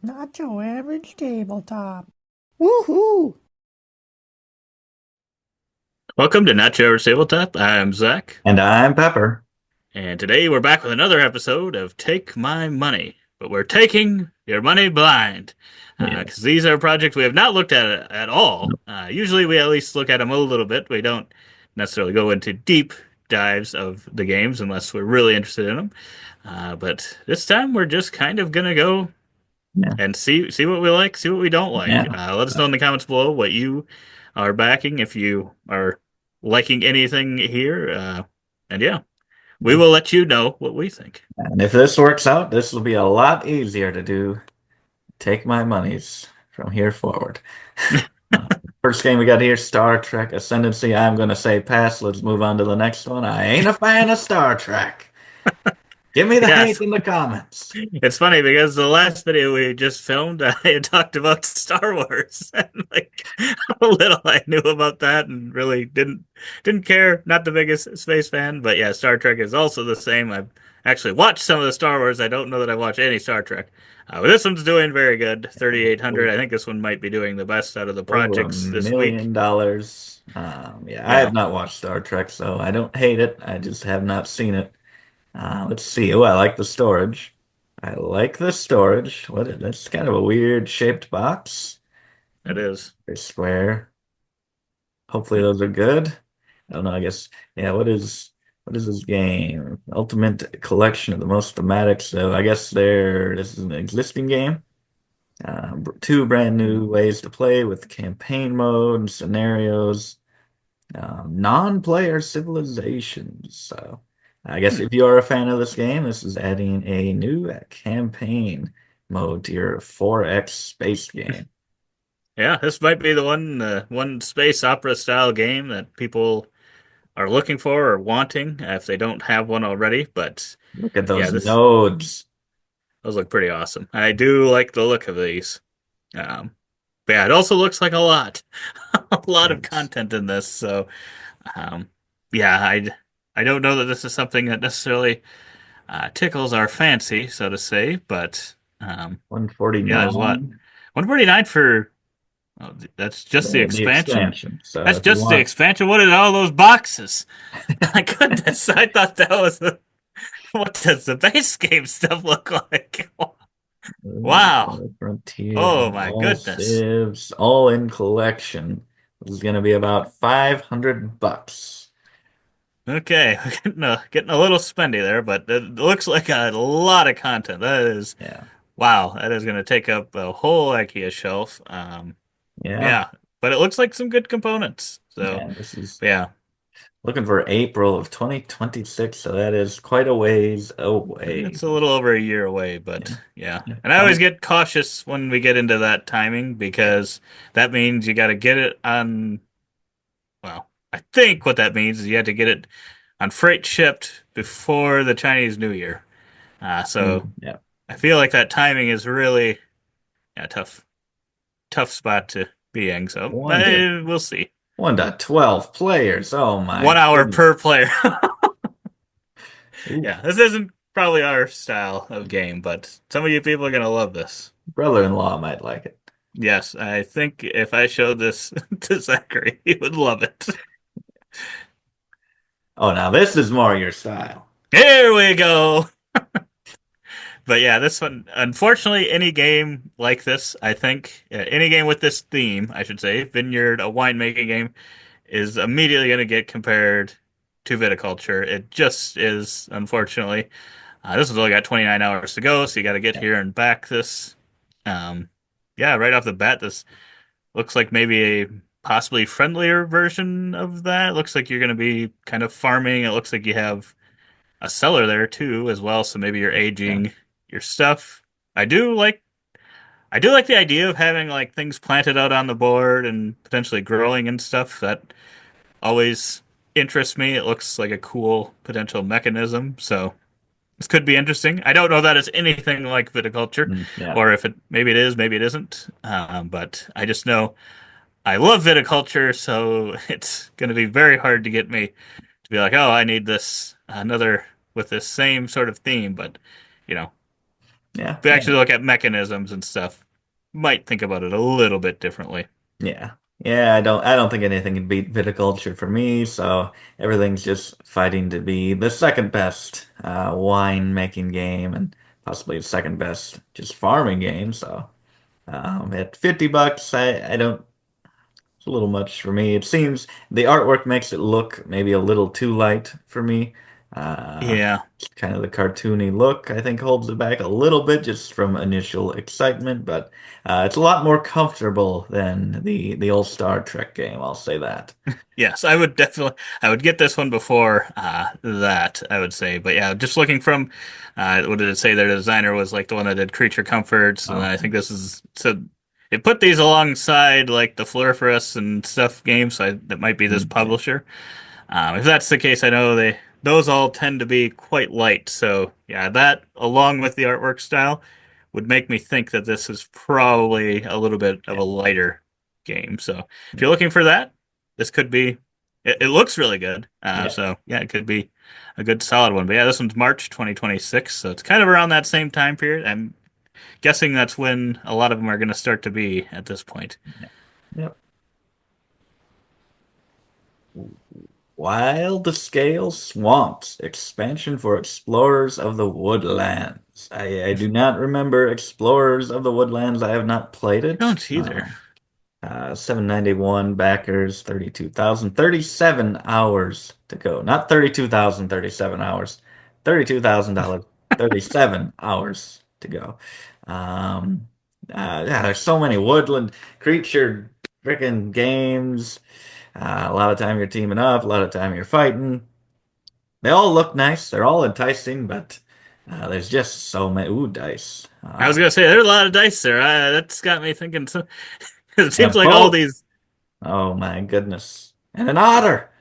Not your average tabletop. Woohoo! Welcome to Not Your Average Tabletop. I'm Zach, And I'm Pepper. and today we're back with another episode of Take My Money, but we're taking your money blind Yeah. because these are projects we have not looked at all. Usually, we at least look at them a little bit. We don't necessarily go into deep dives of the games unless we're really interested in them. But this time, we're just kind of gonna go Yeah. and see what we like, see what we don't like. Yeah. Let us know in the comments below what you are backing if you are liking anything here. And yeah, we will let you know what we think. And if this works out, this will be a lot easier to do. Take my monies from here forward. Uh, First game we got here, Star Trek Ascendancy. I'm going to say pass. Let's move on to the next one. I ain't a fan of Star Trek. Give me the hate Yes, in the comments. it's funny because the last video we just filmed, I had talked about Star Wars and like how little I knew about that, and really didn't care. Not the biggest space fan, but yeah, Star Trek is also the same. I've actually watched some of the Star Wars. I don't know that I watched any Star Trek. But this one's doing very good. 3,800. I think this one might be doing the best out of the Over a projects this week. million dollars. Yeah, I Yeah, have not watched Star Trek, so I don't hate it. I just have not seen it. Let's see. Oh, I like the storage. I like the storage. That's kind of a weird shaped box. it is. They're square. Hopefully those are good. I don't know, I guess. Yeah, what is this game? Ultimate collection of the most thematic. So I guess this is an existing game. Two brand new ways to play with campaign mode and scenarios. Non-player civilizations. So I guess Hmm. if you are a fan of this game, this is adding a new campaign mode to your 4X space game. Yeah, this might be the one space opera style game that people are looking for or wanting if they don't have one already. But Look at yeah, those this nodes. those look pretty awesome. I do like the look of these. Um, but yeah, it also looks like a lot, a lot of Yes. content in this. So um, yeah, I don't know that this is something that necessarily tickles our fancy, so to say. But yeah, there's a lot. 149. 149 for that's just the The expansion. expansion. So That's if you just the want, expansion. What are all those boxes? My goodness, I thought that was what does the base game stuff look like? Wow. Frontier, Oh my all goodness. civs, all in collection. This is going to be about 500 bucks. Okay, getting a little spendy there, but it looks like a lot of content. That is, Yeah. wow, that is going to take up a whole IKEA shelf. Yeah. Yeah, but it looks like some good components. So, Yeah. This is yeah, looking for April of 2026. So that is quite a ways away. it's a little over a year away, Yeah. but yeah. Yeah. And I always get cautious when we get into that timing because that means you got to get it on, well, I think what that means is you have to get it on freight shipped before the Chinese New Year. So Yeah. I feel like that timing is really a tough spot to be in. So One to we'll see. 1 to 12 players. Oh my 1 hour per goodness. player. Oof. Yeah, this isn't probably our style of game, but some of you people are gonna love this. Brother-in-law might like it. Yes, I think if I showed this to Zachary, he would love it. Oh, now this is more your style. Here we go. But yeah, this one, unfortunately, any game like this, I think, any game with this theme, I should say, Vineyard, a winemaking game, is immediately going to get compared to viticulture. It just is, unfortunately. This has only got 29 hours to go, so you got to get Yeah. here and back this. Um, yeah, right off the bat, this looks like maybe a possibly friendlier version of that. Looks like you're going to be kind of farming. It looks like you have a cellar there too, as well. So maybe you're Yeah. aging your stuff. I do like I do like the idea of having like things planted out on the board and potentially growing and stuff. That always interests me. It looks like a cool potential mechanism. So this could be interesting. I don't know that it's anything like viticulture, Yeah. or if it maybe it is, maybe it isn't. But I just know I love viticulture, so it's going to be very hard to get me to be like, oh, I need this another with this same sort of theme. But you know, Yeah, If you yeah, actually look at mechanisms and stuff, might think about it a little bit differently. yeah. Yeah, I don't think anything can beat viticulture for me, so everything's just fighting to be the second best wine making game and possibly the second best just farming game. So at $50, I don't it's a little much for me. It seems the artwork makes it look maybe a little too light for me. Uh, Yeah. Kind of the cartoony look, I think, holds it back a little bit just from initial excitement, but it's a lot more comfortable than the old Star Trek game, I'll say that. Yes, I would definitely. I would get this one before that. I would say, but yeah, just looking from what did it say? Their designer was like the one that did Creature Comforts, and I Okay. think this is so. It put these alongside like the Floriferous and stuff games, so that might be this Yeah. publisher. If that's the case, I know those all tend to be quite light. So yeah, that along with the artwork style would make me think that this is probably a little bit of Yeah. a lighter game. So if you're Yeah. looking for that, this could be. It looks really good. Yeah. So yeah, it could be a good solid one. But yeah, this one's March 2026, so it's kind of around that same time period. I'm guessing that's when a lot of them are going to start to be at this point. Yep. Wildscale Swamps expansion for Explorers of the Woodlands. I do not remember Explorers of the Woodlands. I have not played I it. don't either. 791 backers, 32,000, 37 hours to go. Not 32,037 hours, $32,000, 37 hours to go. Um, yeah, there's so many woodland creature freaking games. A lot of time you're teaming up, a lot of time you're fighting. They all look nice, they're all enticing, but there's just so many. Ooh, dice. I was gonna say there's a lot of dice there. That's got me thinking. So, it And seems a like all boat. these Oh my goodness. And an otter.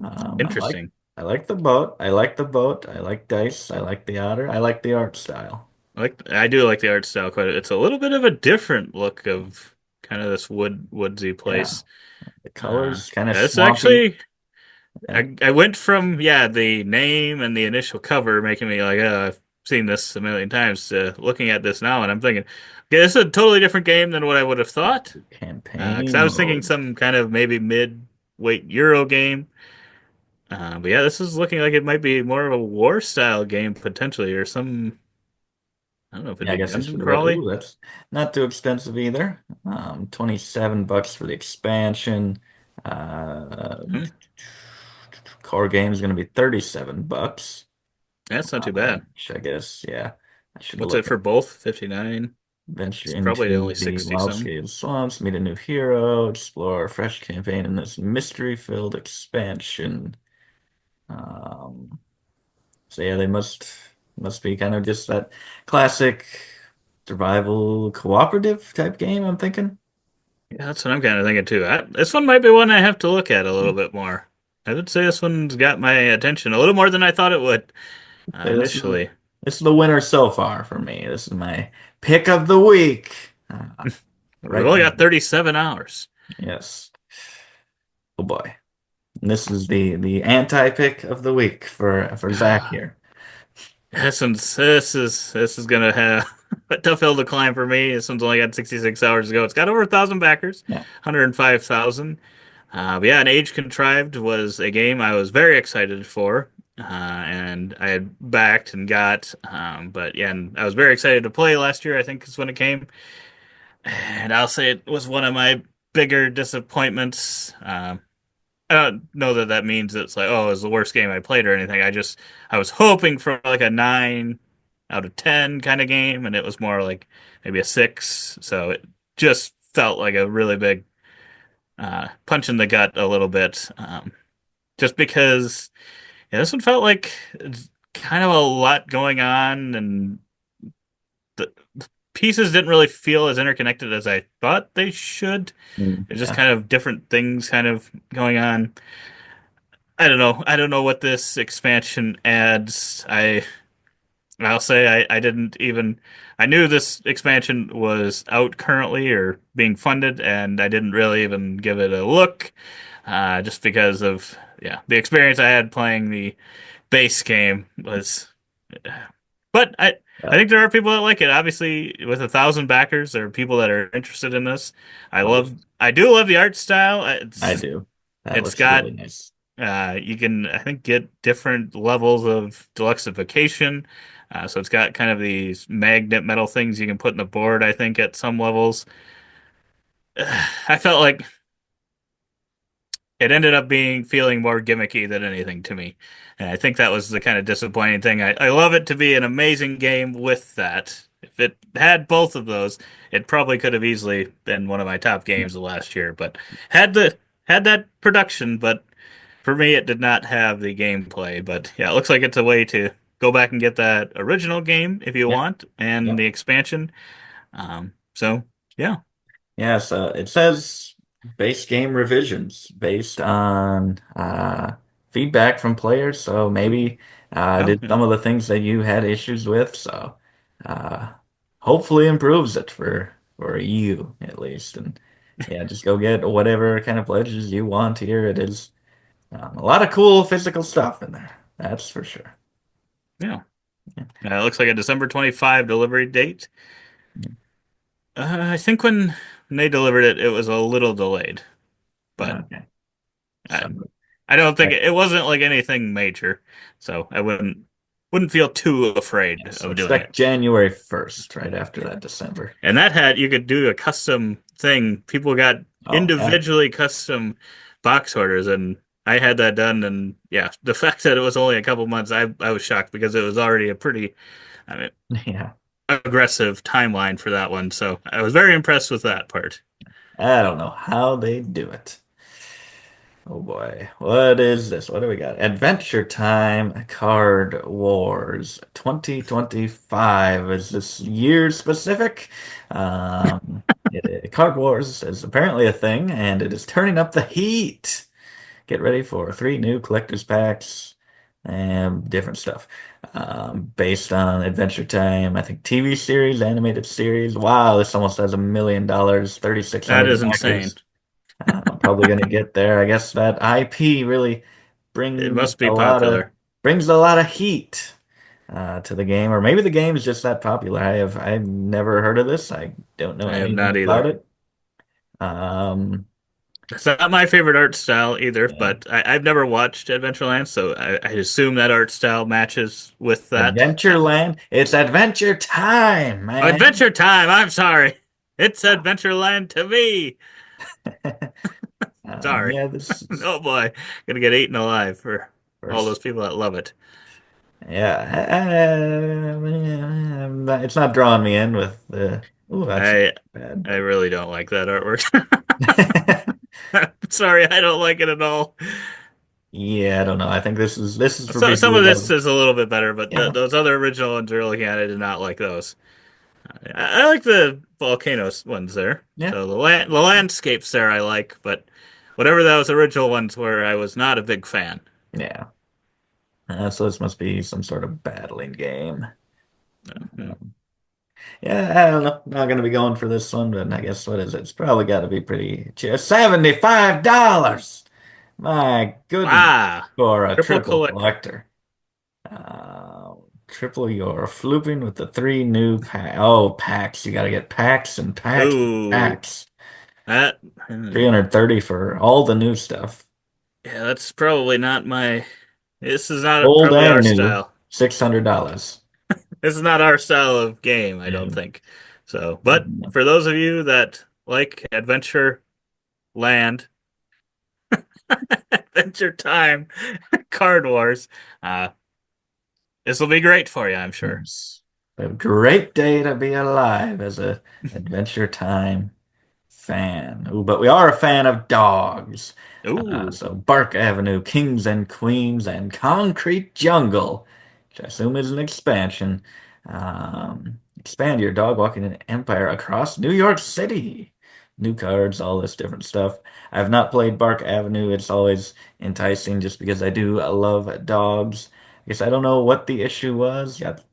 I like interesting. I like the boat. I like the boat. I like dice. I like the otter. I like the art style. I do like the art style quite a bit. It's a little bit of a different look of kind of this woodsy Yeah. place. The colors kind of Yeah, it's swampy. actually Yeah. I went from the name and the initial cover making me like I've seen this a million times to looking at this now and I'm thinking okay, this is a totally different game than what I would have thought. Because I Campaign was thinking mode. some kind of maybe mid-weight Euro game. But yeah, this is looking like it might be more of a war style game potentially, or some I don't know if it'd Yeah, I be guess I dungeon should have read. crawly. Ooh, that's not too expensive either. $27 for the expansion. Hmm, Core game is going to be $37. that's not too bad. Which I guess, yeah, I should What's it look for both? 59. venture It's probably into only the 60 some. Wildscale Swamps, meet a new hero, explore a fresh campaign in this mystery-filled expansion. Um, so yeah, they must be kind of just that classic survival cooperative type game, I'm thinking. Yeah, that's what I'm kind of thinking too. This one might be one I have to look at a little bit more. I would say this one's got my attention a little more than I thought it would So initially. this is the winner so far for me. This is my pick of the week. We've Right only now. got 37 hours. Yes. Oh boy. And this is the anti-pick of the week for Zach here. This is gonna have a tough hill to climb for me. This one's only got 66 hours to go. It's got over 1,000 backers, Yeah. 105,000. But yeah, an Age Contrived was a game I was very excited for, and I had backed and got. But yeah, and I was very excited to play last year. I think is when it came, and I'll say it was one of my bigger disappointments. I don't know that that means it's like, oh, it was the worst game I played or anything. I was hoping for like a 9 out of 10 kind of game, and it was more like maybe a 6. So it just felt like a really big punch in the gut a little bit. Just because this one felt like it's kind of a lot going on, and the pieces didn't really feel as interconnected as I thought they should. It's just Yeah. kind of different things kind of going on. I don't know. I don't know what this expansion adds. I'll say I didn't even I knew this expansion was out currently or being funded, and I didn't really even give it a look, just because of the experience I had playing the base game was But I Uh, think there are people that like it. Obviously, with 1,000 backers, there are people that are interested in this. oh, I do love the art style. I do. That It's looks got really nice. you can I think get different levels of deluxification. So it's got kind of these magnet metal things you can put in the board. I think at some levels, I felt like it ended up being feeling more gimmicky than anything to me. And I think that was the kind of disappointing thing. I love it to be an amazing game with that. If it had both of those, it probably could have easily been one of my top games of last year. But had the had that production, but for me it did not have the gameplay. But yeah, it looks like it's a way to go back and get that original game if you Yeah. want and Yep. the expansion. So yeah. Yes, it says base game revisions based on feedback from players. So maybe Oh did yeah. some of the things that you had issues with. So uh, hopefully improves it for you at least. And yeah, just go get whatever kind of pledges you want here. It is a lot of cool physical stuff in there. That's for sure. Yeah. It looks like a December 25 delivery date. I think when they delivered it, it was a little delayed, but Okay. I, So I don't think expect, it wasn't like anything major, so I wouldn't feel too afraid yeah, so of doing it. expect January 1st, right after that December. And that had you could do a custom thing. People got Oh, yeah. individually custom box orders, and I had that done. And yeah, the fact that it was only a couple months, I was shocked because it was already a pretty, I mean, Yeah. aggressive timeline for that one. So I was very impressed with that part. I don't know how they do it. Oh boy. What is this? What do we got? Adventure Time Card Wars 2025. Is this year specific? Card Wars is apparently a thing, and it is turning up the heat. Get ready for three new collector's packs and different stuff. Based on Adventure Time, I think TV series, animated series. Wow, this almost has $1 million, That 3,600 is insane. backers. I'm probably gonna get there. I guess that IP really It brings must be popular. a lot of heat to the game, or maybe the game is just that popular. I've never heard of this. I don't know I have anything not about either. it. Um, It's not my favorite art style either, yeah. but I've never watched Adventureland, so I assume that art style matches with that. Adventureland. It's Adventure Time, man. Adventure Time! I'm sorry. It's Adventureland to me. Sorry. Yeah, this is Oh boy, gonna get eaten alive for all those first. people that love it. Yeah, it's not drawing me in with the. Oh, that's I bad. I really don't like that artwork. Sorry, I don't like it at all. Yeah, I don't know. I think this is for So people some who of this love. is a little bit better, but Yeah, those other original ones you're looking at, I did not like those. I like the volcanoes ones there. yeah, So the landscapes there I like, but whatever those original ones were, I was not a big fan. yeah. So this must be some sort of battling game. Hmm. Um, yeah, I don't know. Not gonna be going for this one, but I guess what is it? It's probably got to be pretty cheap. $75. My goodness, Ah, for a triple triple collect. collector. Triple your flooping with the three new packs. You got to get packs and packs and Ooh, packs. that. 330 for all the new stuff. Yeah, that's probably not my. This is not Old probably and our new, style. $600. This is not our style of game, I don't Yeah. think. So, but for those of you that like Adventure Land, Adventure Time, Card Wars, uh, this will be great for you, I'm sure. It's a great day to be alive as a Adventure Time fan. Ooh, but we are a fan of dogs. Ooh, So Bark Avenue, Kings and Queens, and Concrete Jungle, which I assume is an expansion. Expand your dog walking empire across New York City. New cards, all this different stuff. I have not played Bark Avenue. It's always enticing just because I do love dogs. I guess I don't know what the issue was. Got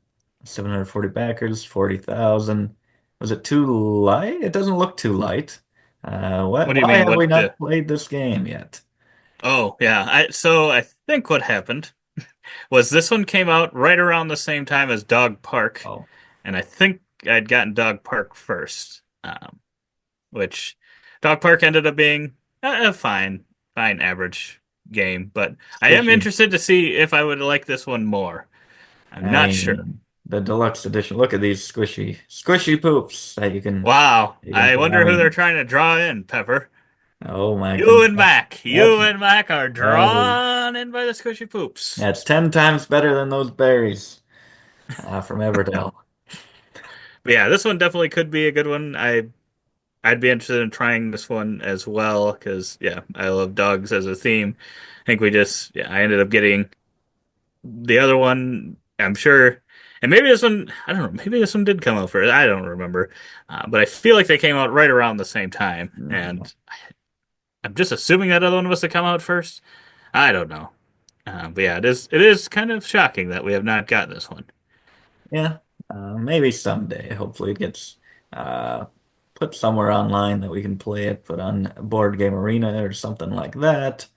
740 backers, 40,000. Was it too light? It doesn't look too light. what do you Why mean? have we What? not played this game yet? Oh, yeah. So I think what happened. was this one came out right around the same time as Dog Park, Oh, and I think I'd gotten Dog Park first, which Dog Park ended up being a fine average game, but I am squishy. interested to see if I would like this one more. I'm I not sure. mean, the deluxe edition. Look at these squishy poops that Wow, you can I play. wonder I who they're mean, trying to draw in, Pepper. oh my You goodness, and Mac. that's You and Mac are that is drawn in by the squishy poops. that's 10 times better than those berries from Everdell. But yeah, this one definitely could be a good one. I'd be interested in trying this one as well because yeah, I love dogs as a theme. I think we just yeah, I ended up getting the other one. I'm sure, and maybe this one. I don't know. Maybe this one did come out first. I don't remember, but I feel like they came out right around the same time, Mhm. and I'm just assuming that other one was to come out first. I don't know, but yeah, it is kind of shocking that we have not got this one. Yeah, maybe someday. Hopefully, it gets uh, put somewhere online that we can play it. Put on Board Game Arena or something like that.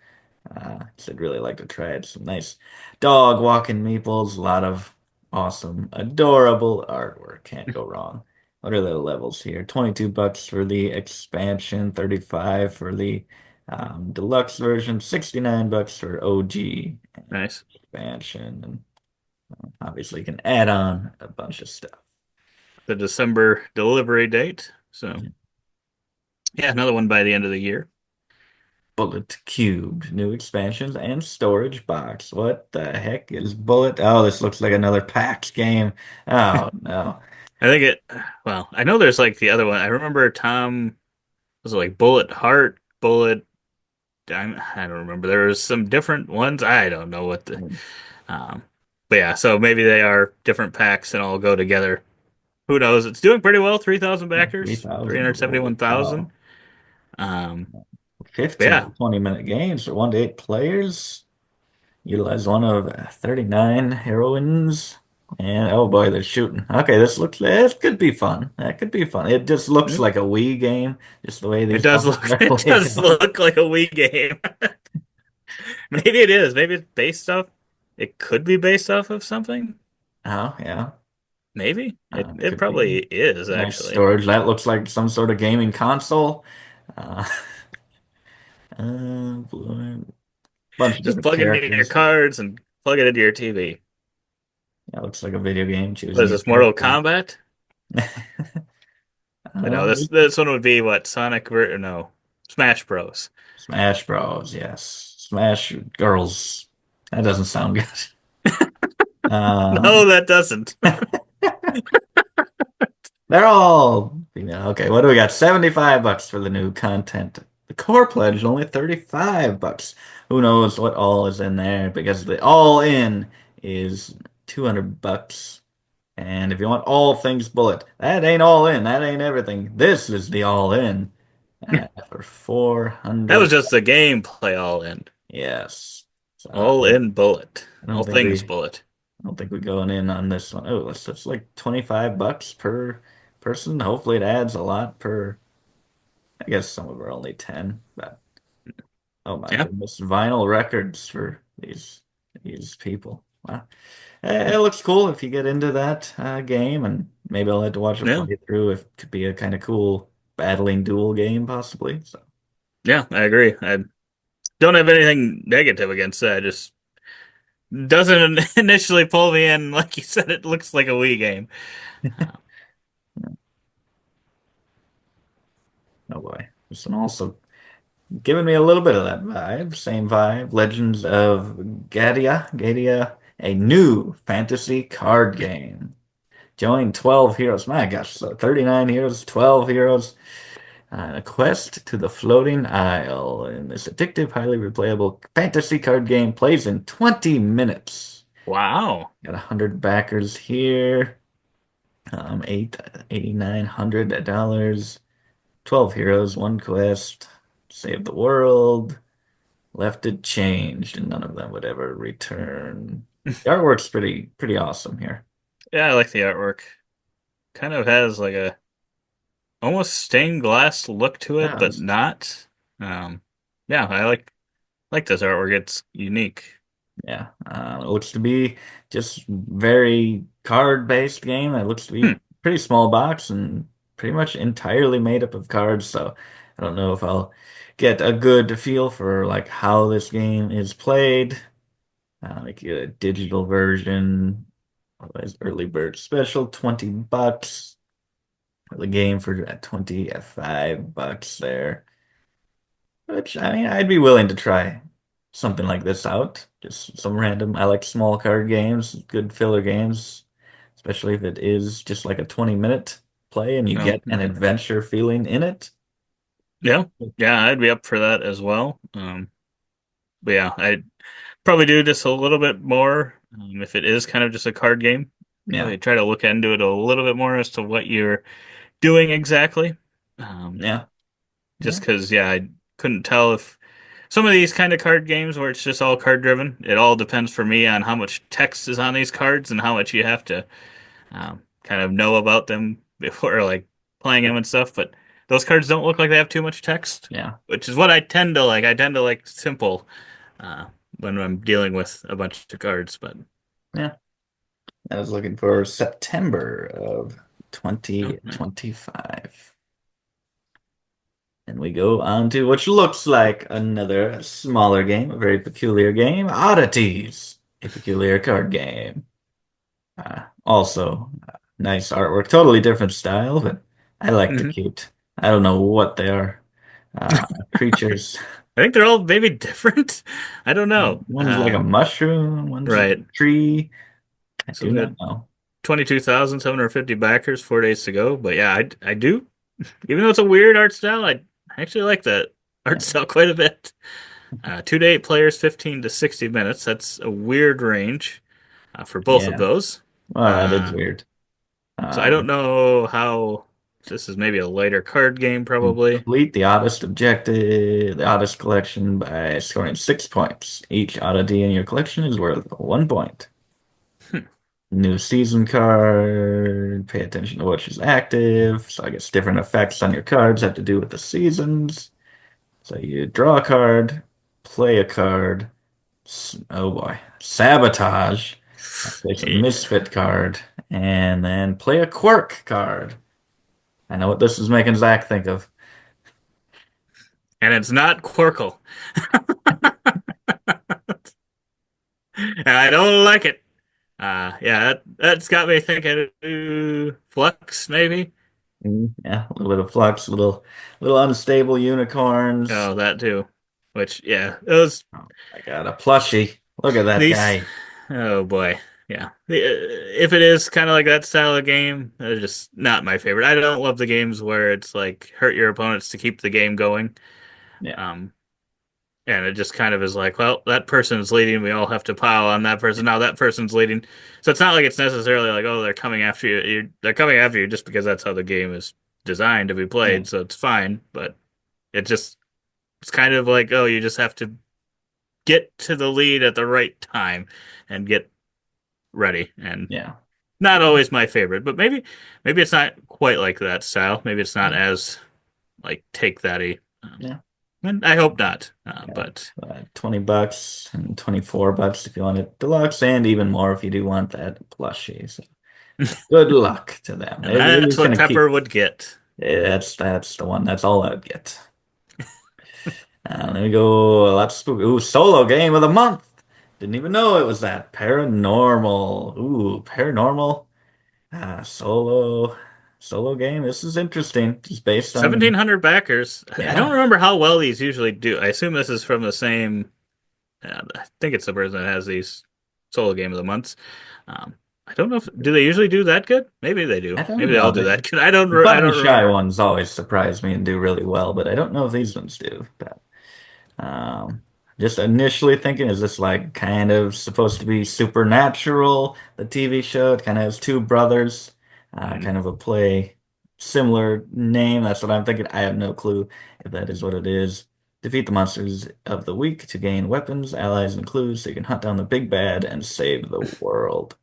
'Cause I'd really like to try it. Some nice dog walking meeples, a lot of awesome, adorable artwork. Can't go wrong. What are the levels here? 22 bucks for the expansion, 35 for the deluxe version, 69 bucks for OG Nice. expansion, and obviously you can add on a bunch of stuff. The December delivery date. So yeah, another one by the end of the year. Bullet Cubed, new expansions and storage box. What the heck is Bullet? Oh, this looks like another PAX game. Oh no. I think it. Well, I know there's like the other one. I remember Tom was it like Bullet Heart, Bullet. I don't remember. There was some different ones. I don't know what the. Um, but yeah, so maybe they are different packs and all go together. Who knows? It's doing pretty well. 3,000 backers, 3,000. Holy 371,000. cow. Um, but 15 yeah, to 20-minute games for 1 to 8 players. Utilize one of 39 heroines. And oh boy, they're shooting. Okay, this could be fun. That could be fun. It just looks it like a Wii game, just the way it these does boxes look. are It laid does out. look like a Wii game. Maybe it is. Maybe it's based off. It could be based off of something. Oh, yeah. Maybe It it could be probably is nice actually. storage. That looks like some sort of gaming console. Uh, bunch of Just different plug it into your characters. cards and plug it into your TV. Yeah, looks like a video game, What choosing is your this, Mortal character. Kombat? But no, this one would be what no, Smash Bros. Smash Bros. Yes, Smash Girls. That doesn't sound good. No, Um, that doesn't. they're all okay. What do we got? 75 bucks for the new content. The core pledge is only 35 bucks. Who knows what all is in there because the all in is 200 bucks. And if you want all things bullet, that ain't all in. That ain't everything. This is the all in for That was 400. just the gameplay all in. Yes. So All in bullet. I All don't think things we bullet. I don't think we're going in on this one. Oh, that's like 25 bucks per person. Hopefully it adds a lot per. I guess some of them are only 10, but oh my Yeah. goodness, vinyl records for these people. Wow. It looks cool if you get into that game, and maybe I'll have to watch a Yeah. playthrough. If it could be a kind of cool battling duel game, possibly. So Yeah, I agree. I don't have anything negative against that. Just doesn't initially pull me in. Like you said, it looks like a Wii game. Uh, oh boy, this one also giving me a little bit of that vibe. Same vibe. Legends of Gadia, a new fantasy card game. Join 12 heroes. My gosh, so 39 heroes, 12 heroes. A quest to the floating isle. And this addictive, highly replayable fantasy card game plays in 20 minutes. wow. Got 100 backers here. $8,900. 12 heroes, one quest. Save the world. Left it changed, and none of them would ever return. The artwork's pretty awesome here. Yeah, I like the artwork. Kind of has like a almost stained glass look to it, but Yeah, not. Um, yeah, I like this artwork. It's unique. Yeah, it looks to be just very card-based game. It looks to Hmm. be pretty small box and pretty much entirely made up of cards. So I don't know if I'll get a good feel for like how this game is played. Like a digital version, otherwise early bird special, $20. The game for 25 bucks there. Which I mean, I'd be willing to try something like this out. Just some random. I like small card games, good filler games, especially if it is just like a 20-minute play and you Oh, get an adventure feeling in it. yeah. Yeah, I'd be up for that as well. But yeah, I'd probably do just a little bit more if it is kind of just a card game. Yeah, Probably try to look into it a little bit more as to what you're doing exactly. Um, yeah, just yeah, because, yeah, I couldn't tell if some of these kind of card games where it's just all card driven, it all depends for me on how much text is on these cards and how much you have to kind of know about them before like playing them and stuff. But those cards don't look like they have too much text, yeah, which is what I tend to like. I tend to like simple uh, when I'm dealing with a bunch of cards. But yeah. I was looking for September of oh, right. 2025. And we go on to which looks like another smaller game, a very peculiar game, Oddities, a peculiar card game. Also, nice artwork, totally different style, but I like the Mhm. cute. I don't know what they are. Creatures. I think they're all maybe different. I don't know. One's like a mushroom, one's like a Right. tree. I So do we not got know. 22,750 backers 4 days to go. But yeah, I do. Even though it's a weird art style, I actually like that art Yeah, style quite a bit. 2 to 8 players, 15 to 60 minutes. That's a weird range for both of yeah. those. Well, that is Uh, weird. so I don't Um, know how this is maybe a lighter card game, probably. Complete the oddest objective, the oddest collection by scoring 6 points. Each oddity in your collection is worth 1 point. Hmm. New season card. Pay attention to which is active. So I guess different effects on your cards have to do with the seasons. So you draw a card, play a card. Oh boy, sabotage. Place a Yeah. misfit card, and then play a quirk card. I know what this is making Zach think of. And it's not Quirkle. And I don't like it. Yeah, that's got me thinking Flux, maybe. Yeah, a little bit of flux, little unstable unicorns. Oh, that too. Which, yeah, those Oh, I got a plushie. Look at that these. guy. Oh boy, yeah. If it is kind of like that style of game, they're just not my favorite. I don't love the games where it's like hurt your opponents to keep the game going. Yeah, Um, and it just kind of is like, well, that person is leading. We all have to pile on that person. Now that person's leading. So it's not like it's necessarily like, oh, they're coming after you. They're coming after you just because that's how the game is designed to be yeah, played. So it's fine. But it just, it's kind of like, oh, you just have to get to the lead at the right time and get ready. And yeah, not always my favorite, but maybe it's not quite like that style. Maybe it's not as like take thatty. yeah. And I hope not. Yeah. But 20 bucks and 24 bucks if you want it deluxe, and even more if you do want that plushie. So good luck to them. and They're that's just what gonna Pepper keep. would get. Yeah, that's the one. That's all I'd get. Let me go. Let's spooky. Ooh, solo game of the month. Didn't even know it was that. Paranormal. Ooh, paranormal. Solo game. This is interesting. Just based on 1,700 backers. I don't yeah, remember how well these usually do. I assume this is from the same. I think it's the person that has these solo game of the months. Um, I don't know if do they usually do that good. Maybe they do. I don't Maybe they all know. do The that good. I don't. I button don't shy remember. ones always surprise me and do really well, but I don't know if these ones do. But um, just initially thinking, is this like kind of supposed to be Supernatural, the TV show? It kind of has two brothers, Mm. kind of a play, similar name. That's what I'm thinking. I have no clue if that is what it is. Defeat the monsters of the week to gain weapons, allies, and clues so you can hunt down the big bad and save the world.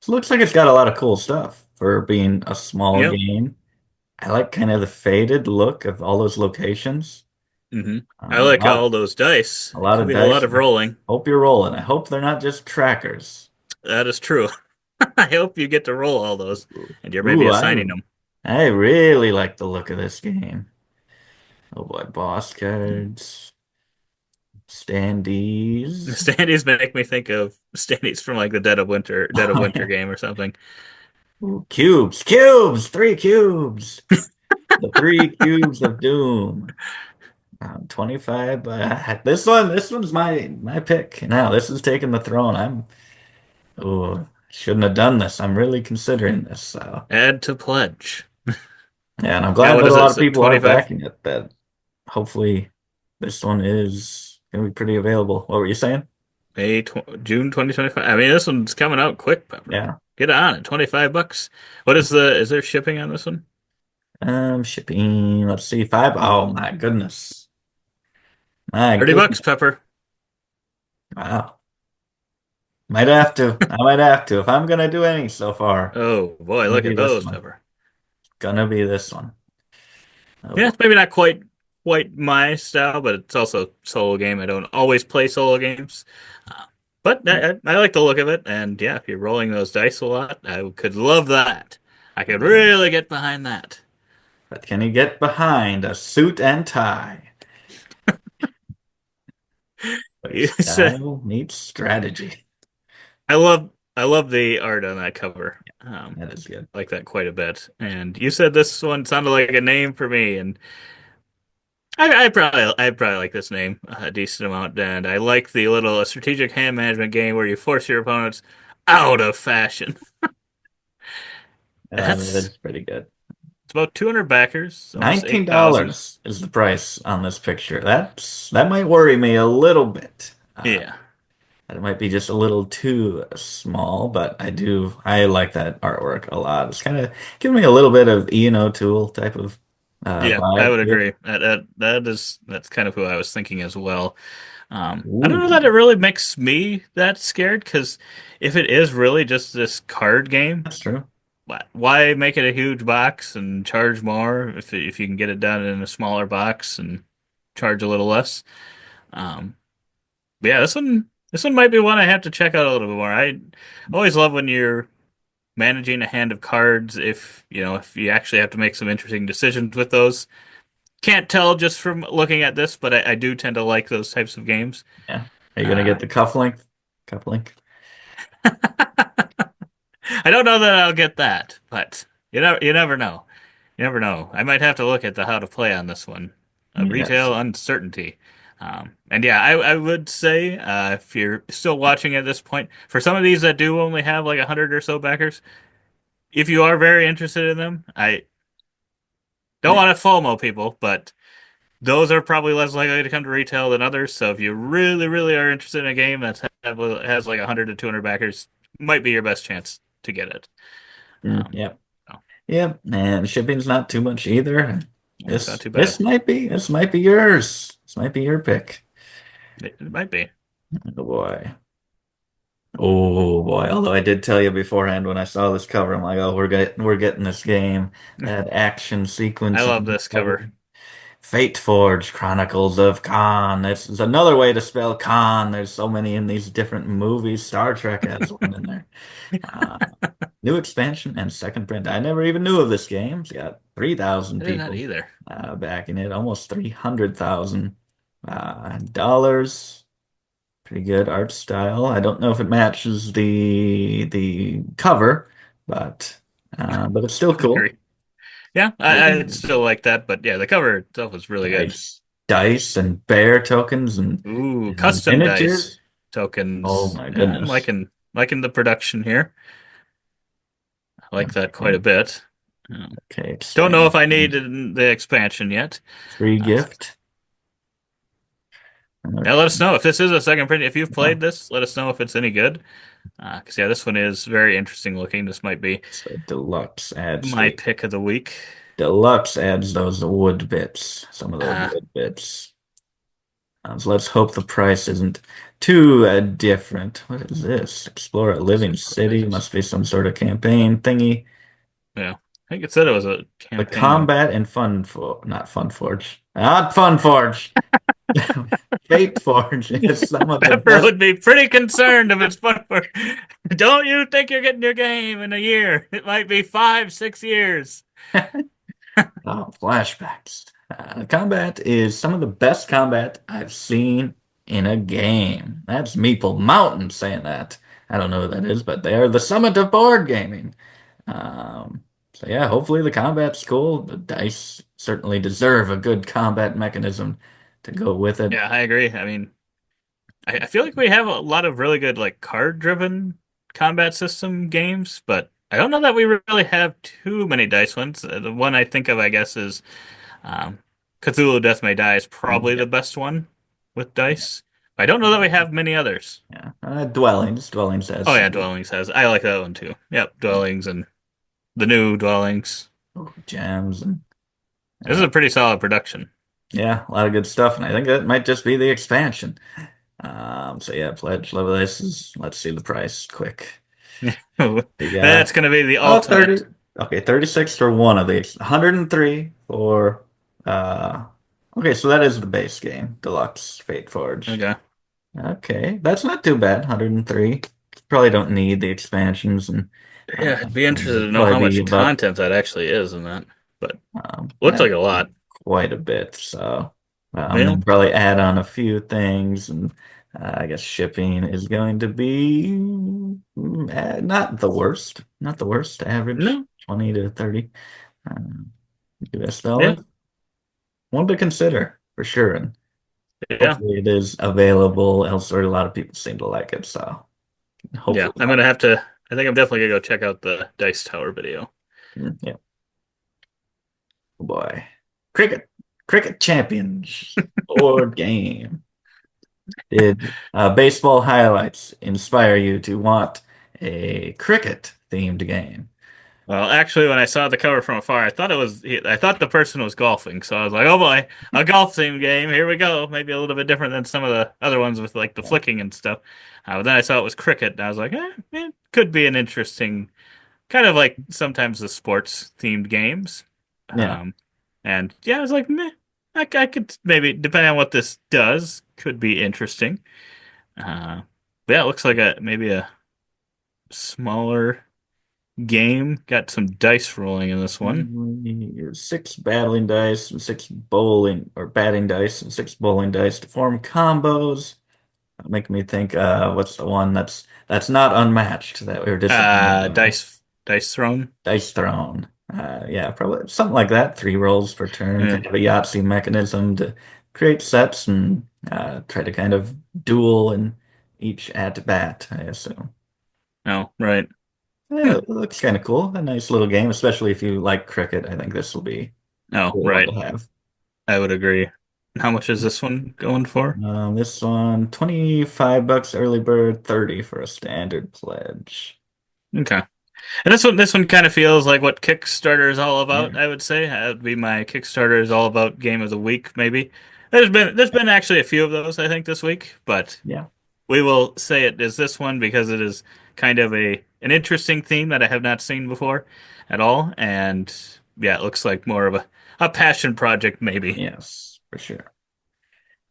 So it looks like it's got a lot of cool stuff for being a small Yep. game. I like kind of the faded look of all those locations. Hmm. I A like lot, all those dice. a It lot can of be a lot dice. of rolling. Hope you're rolling. I hope they're not just trackers. That is true. I hope you get to roll all those, and you're maybe Ooh, assigning them. I really like the look of this game. Oh boy, boss cards, The standees. standees make me think of standees from like the Dead of Oh Winter yeah. game or something. Ooh, cubes, cubes, three cubes. The three cubes of doom. 25. This one's my pick. Now, this is taking the throne. Oh, shouldn't have done this. I'm really considering this. So, Add to pledge. yeah, and I'm Yeah, glad what that a is lot it? of So people are 25? backing it. That hopefully this one is going to be pretty available. What were you saying? June 2025. I mean, this one's coming out quick, Pepper. Yeah. Get on it. 25 bucks. What is there shipping on this one? Shipping. Let's see, five. Oh my goodness. My 30 bucks, goodness. Pepper. Wow. Might have to. I might have to. If I'm gonna do any so far, Oh boy, gonna look be at this those, one. Pepper. Gonna be this one. Oh Yeah, boy. it's maybe not quite my style, but it's also a solo game. I don't always play solo games. Uh, but I like the look of it, and yeah, if you're rolling those dice a lot, I could love that. I could Yeah. really get behind that. But can he get behind a suit and tie? Where You said style meets strategy. I love the art on that cover. That is good. Like that quite a bit. And you said this one sounded like a name for me, and I probably like this name a decent amount. And I like the little strategic hand management game where you force your opponents out of fashion. That That's is pretty good. it's about 200 backers, almost 8,000. $19 is the price on this picture. That might worry me a little bit. Yeah, That might be just a little too small, but I like that artwork a lot. It's kind of giving me a little bit of Ian O'Toole type of yeah, I vibe would here. agree. That's kind of who I was thinking as well. I don't know Ooh, that it really makes me that scared because if it is really just this card game, that's true. why make it a huge box and charge more if you can get it done in a smaller box and charge a little less? Um, but yeah, this one might be one I have to check out a little bit more. I always love when you're managing a hand of cards if you actually have to make some interesting decisions with those. Can't tell just from looking at this, but I do tend to like those types of games. Yeah. Are you gonna Uh, get the cuff link? Cuff link? I don't know that I'll get that, but you never know. You never know. I might have to look at the how to play on this one. Yes. Retail uncertainty. And yeah, I would say if you're still watching at this point, for some of these that do only have like 100 or so backers, if you are very interested in them, I don't Yeah. want to FOMO people, but those are probably less likely to come to retail than others. So if you really, really are interested in a game has like 100 to 200 backers, might be your best chance to get it. Um, Yep. so, Yep. And shipping's not too much either. yeah, it's not This too bad. this might be yours. This might be your pick. It might be. Oh boy. Oh boy. Although I did tell you beforehand when I saw this cover, I'm like, oh, we're getting this game. That action I sequence love on the this cover. cover. Fateforge, Chronicles of Kaan. This is another way to spell Kaan. There's so many in these different movies. Star Trek has one in there. Uh, New expansion and second print. I never even knew of this game. It's got 3,000 I did not people either. backing it, almost 300,000 dollars. Pretty good art style. I don't know if it matches the cover, but it's still I would cool. agree. Yeah, I Dice, still like that, but yeah, the cover itself is really good. dice, and bear tokens Ooh, and custom miniatures. dice Oh tokens. my Yeah, I'm goodness. liking the production here. I like that quite a Okay, bit. okay, Don't know if I need expansion. the expansion yet. Free Uh, gift. yeah, let us Okay. know if this is a second print. If you've Yeah. played this, let us know if it's any good. Because yeah, this one is very interesting looking. This might be So deluxe adds my the pick of the week. deluxe adds those wood bits, some of those Uh, wood bits. So let's hope the price isn't too different. What is this? Explore a let's see living what city. prices. Must be some sort of campaign thingy. Yeah. think it said it was a The campaign. combat and fun for not Fun Forge, not Fun Forge. Fate Forge is some of the Pepper best. would be pretty concerned if it's fun for. Don't you think you're getting your game in a year? It might be 5, 6 years. Oh, flashbacks. Combat is some of the best combat I've seen in a game. That's Meeple Mountain saying that. I don't know who that is, but they are the summit of board gaming. So yeah, hopefully the combat's cool. The dice certainly deserve a good combat mechanism to go with it. Yeah, I agree. I mean, I feel like we have a lot of really good like card-driven combat system games, but I don't know that we really have too many dice ones. The one I think of, I guess, is um, Cthulhu Death May Die is probably Yeah, the best one with dice. I don't know that we have many others. yeah. Dwellings has Oh yeah, some Dwellings has. I like that one too. Yep, Dwellings and the new Dwellings. gems and This is uh, a pretty solid production. yeah, a lot of good stuff. And I think that might just be the expansion. So yeah, pledge level this is let's see the price quick. We That's got going to be the oh 30. ultimate. Okay, 36 for one of these. 103 for okay, so that is the base game, Deluxe Fate Forge. Okay. Okay, that's not too bad. 103. Probably don't need the expansions and Yeah, I'd be interested to know probably how be much about content that actually is in that. But looks yeah, like a lot. quite a bit. So Well, then probably add on a few things, and I guess shipping is going to be not the worst, not the worst. Average no. 20 to 30 US Yeah. dollars. One to consider for sure, and Yeah. hopefully it is available elsewhere. A lot of people seem to like it, so Yeah. hopefully, I'm gonna have to. I think I'm definitely gonna go check out the Dice Tower video. yeah. Oh boy, cricket, cricket champions or game. Did baseball highlights inspire you to want a cricket themed game? Well, actually, when I saw the cover from afar, I thought it was. I thought the person was golfing, so I was like, "Oh boy, a golf themed game! Here we go." Maybe a little bit different than some of the other ones with like the Yeah. flicking and stuff. But then I saw it was cricket, and I was like, it could be an interesting kind of like sometimes the sports themed games. Yeah. Um, and yeah, I was like, meh, I could maybe, depending on what this does, could be interesting. Uh, but yeah, it looks like a maybe a smaller game. Got some dice rolling in this one. Six battling dice and six bowling or batting dice and six bowling dice to form combos. Make me think, what's the one that's not unmatched that we were disappointed by? Dice thrown. Dice Throne. Yeah, probably something like that. Three rolls per turn, Yeah. kind of a Yahtzee mechanism to create sets and try to kind of duel in each at bat, I assume. Oh, right. Yeah, Hmm. it looks kind of cool. A nice little game, especially if you like cricket. I think this will be a Oh, cool one right. to have. I would agree. How much is this one going for? This one, 25 bucks early bird, 30 for a standard pledge. Okay. And this one kind of feels like what Kickstarter is all about, Yeah. I would say. That would be my Kickstarter is all about game of the week, maybe. There's been actually a few of those, I think, this week, but Yeah. we will say it is this one because it is kind of an interesting theme that I have not seen before at all. And yeah, it looks like more of a passion project, maybe. Yes, for sure.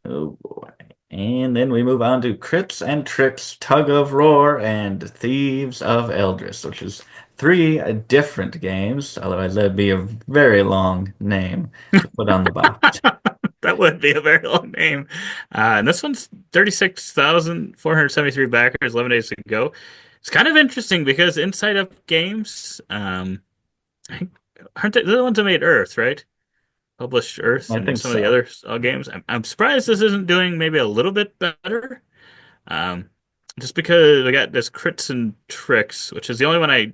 Oh boy. And then we move on to Crits and Tricks, Tug of Roar, and Thieves of Eldris, which is three different games. Otherwise, that'd be a very long name to put on the box. That would be a very long name. And this one's 36,473 backers, 11 days to go. It's kind of interesting because inside of games, I think, aren't they, they're the ones that made Earth, right? Published Earth I and think some of the so. other games. I'm surprised this isn't doing maybe a little bit better. Um, just because we got this crits and tricks, which is the only one I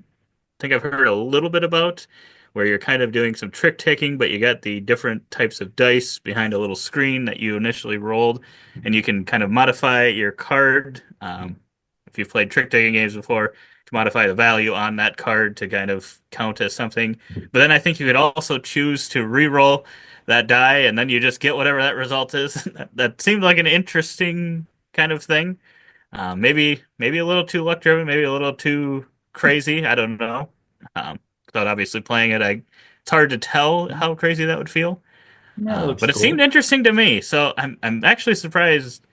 think I've heard a little bit about, where you're kind of doing some trick taking, but you got the different types of dice behind a little screen that you initially rolled, and you can kind of modify your card. If you've played trick taking games before, to modify the value on that card to kind of count as something. But then I think you could also choose to re-roll that die, and then you just get whatever that result is. That seemed like an interesting kind of thing. Maybe a little too luck driven, maybe a little too crazy. I don't know. Um, without obviously playing it, it's hard to tell how crazy that would feel. Yeah, it looks But it seemed cool. interesting to me, so I'm actually surprised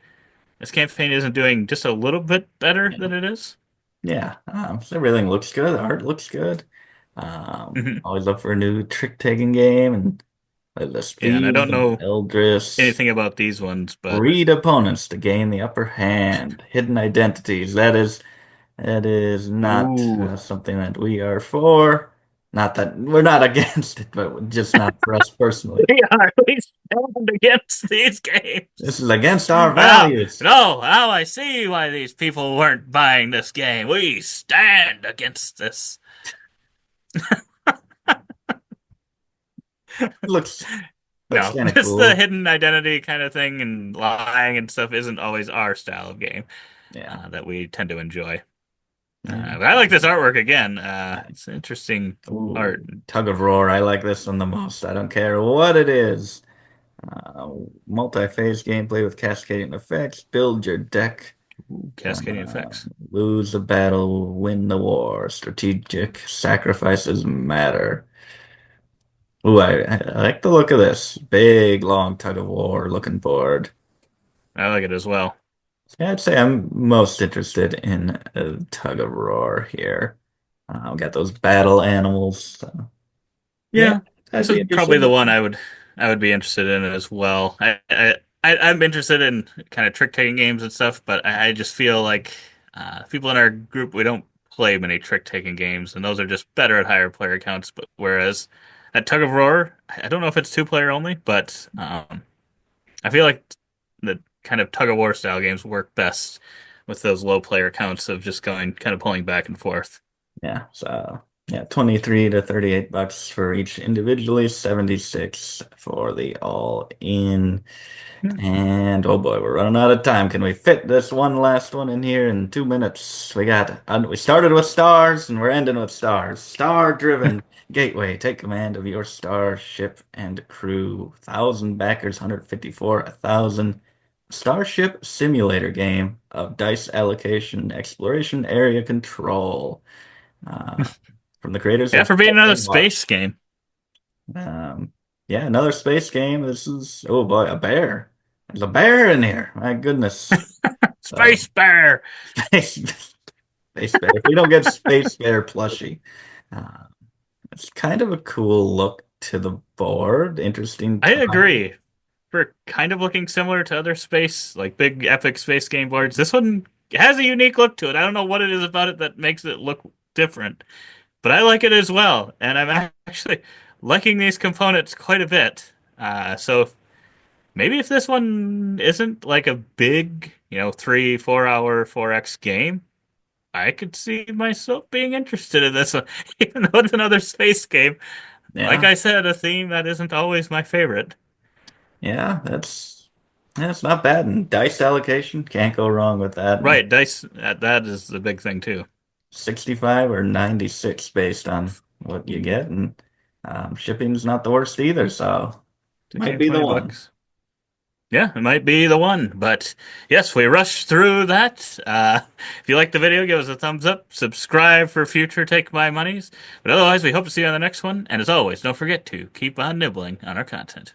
this campaign isn't doing just a little bit better Yeah, than it is. yeah. So everything looks good. The art looks good. Mhm. Always up for a new trick-taking game, and there's Yeah, and I Thieves don't and know Eldris. anything about these ones, but Read opponents to gain the upper hand. Hidden identities. That is not ooh, something that we are for. Not that we're not against it, but just not for us personally. we stand against these This games. is against our Now, values. no, now I see why these people weren't buying this game. We stand against this. Looks looks No, kind of just the cool. hidden identity kind of thing and lying and stuff isn't always our style of game Yeah. that we tend to enjoy. Yeah. But I like this artwork again. Yeah. It's interesting Ooh, art. Tug of Roar. I like this one the most. I don't care what it is. Multi-phase gameplay with cascading effects. Build your deck. Ooh, cascading effects. Lose the battle, win the war. Strategic sacrifices matter. Ooh, I like the look of this. Big, long tug of war looking board. I like it as well. Yeah, I'd say I'm most interested in a tug of war here. We got those battle animals. So, yeah, Yeah, I'd this be is probably the interested. one I would be interested in as well. I'm interested in kind of trick-taking games and stuff, but I just feel like people in our group we don't play many trick-taking games, and those are just better at higher player counts. But whereas at Tug of War, I don't know if it's two-player only, but I feel like the kind of Tug of War style games work best with those low player counts of just going kind of pulling back and forth. Yeah, so yeah, 23 to 38 bucks for each individually, 76 for the all in. Yeah. And oh boy, we're running out of time. Can we fit this one last one in here in 2 minutes? We started with stars and we're ending with stars. Star-driven gateway. Take command of your starship and crew. 1,000 backers, 154, 1,000. Starship simulator game of dice allocation, exploration, area control. Uh, from the creators Yeah, of for being another Folklore. space game. Um, yeah, another space game. This is, oh boy, a bear. There's a bear in here. My goodness. So, Space Bear. space, space bear. If we don't get space bear plushie, uh, it's kind of a cool look to the board. Interesting I time. agree. For kind of looking similar to other space, like big epic space game boards, this one has a unique look to it. I don't know what it is about it that makes it look different, but I like it as well. And I'm actually liking these components quite a bit. So maybe if this one isn't like a big, 3, 4 hour 4X game, I could see myself being interested in this one, even though it's another space game. Like Yeah, I said, a theme that isn't always my favorite. yeah, that's not bad. And dice allocation, can't go wrong with that. And Right, dice, that is the big thing too. 65 or 96 based on what you get. And shipping's not the worst either, so Two might game be the 20 one. bucks. Yeah, it might be the one. But yes, we rushed through that. If you liked the video, give us a thumbs up. Subscribe for future Take My Monies. But otherwise, we hope to see you on the next one. And as always, don't forget to keep on nibbling on our content.